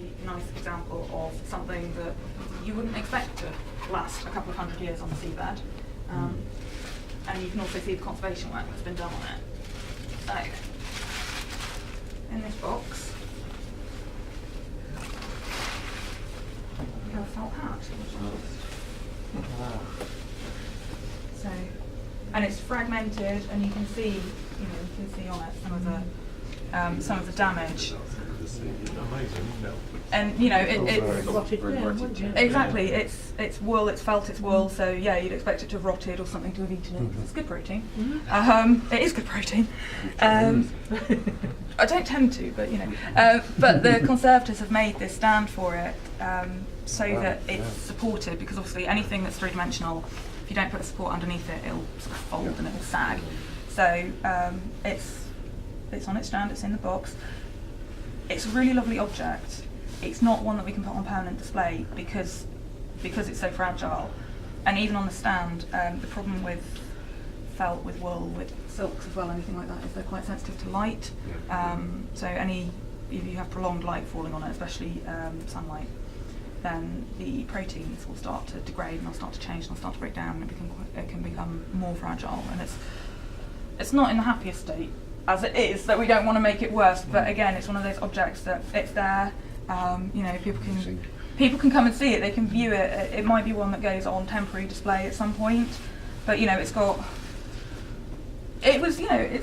really nice example of something that you wouldn't expect to last a couple of hundred years on the seabed. And you can also see the conservation work that's been done on it. So, in this box, we have a felt hat. So, and it's fragmented, and you can see, you can see on it some of the damage. And it's exactly, it's wool, it's felt, it's wool. So yeah, you'd expect it to have rotted or something to have eaten it. It's good protein. It is good protein. I don't tend to, but but the Conservators have made this stand for it so that it's supported, because obviously anything that's three-dimensional, if you don't put a support underneath it, it'll sort of fold and it'll sag. So it's on its stand, it's in the box. It's a really lovely object. It's not one that we can put on permanent display because it's so fragile. And even on the stand, the problem with felt, with wool, with silks as well, anything like that, is they're quite sensitive to light. So if you have prolonged light falling on it, especially sunlight, then the proteins will start to degrade and they'll start to change and they'll start to break down, and it can become more fragile. And it's not in the happiest state as it is, that we don't want to make it worse. But again, it's one of those objects that it's there. People can come and see it. They can view it. It might be one that goes on temporary display at some point, but it's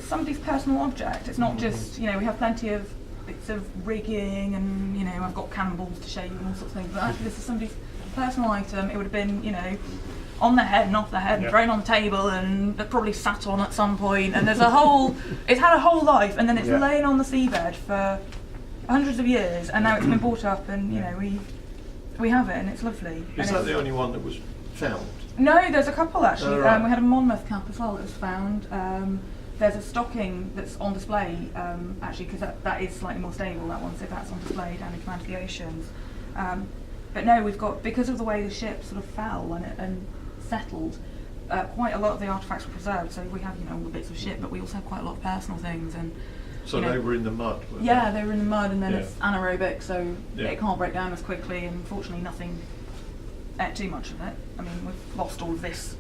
somebody's personal object. It's not just we have plenty of bits of rigging and I've got cannonballs to show you and all sorts of things. But actually, this is somebody's personal item. It would have been on their head and off their head and thrown on the table and they're probably sat on at some point. And there's it's had a whole life, and then it's laying on the seabed for hundreds of years, and now it's been bought up, and we have it, and it's lovely. Is that the only one that was found? No, there's a couple actually. Oh, right. We had a Monmouth cap as well that was found. There's a stocking that's on display, actually, because that is slightly more stable, that one, so that's on display down in Command of the Oceans. But no, we've got, because of the way the ship sort of fell and settled, quite a lot of the artefacts were preserved. So we have all the bits of ship, but we also have quite a lot of personal things. And so they were in the mud? Yeah, they were in the mud, and then it's anaerobic, so it can't break down as quickly, and unfortunately nothing ate too much of it. I mean, we've lost all of this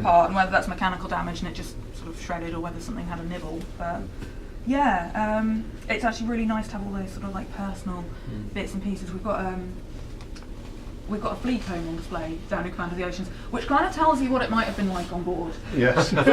part, and whether that's mechanical damage and it just sort of shredded, or whether something had a nibble. But it's actually really nice to have all those sort of like personal bits and pieces. We've got a fleet home on display down in Command of the Oceans, which kind of tells you what it might have been like on board. Yes. So,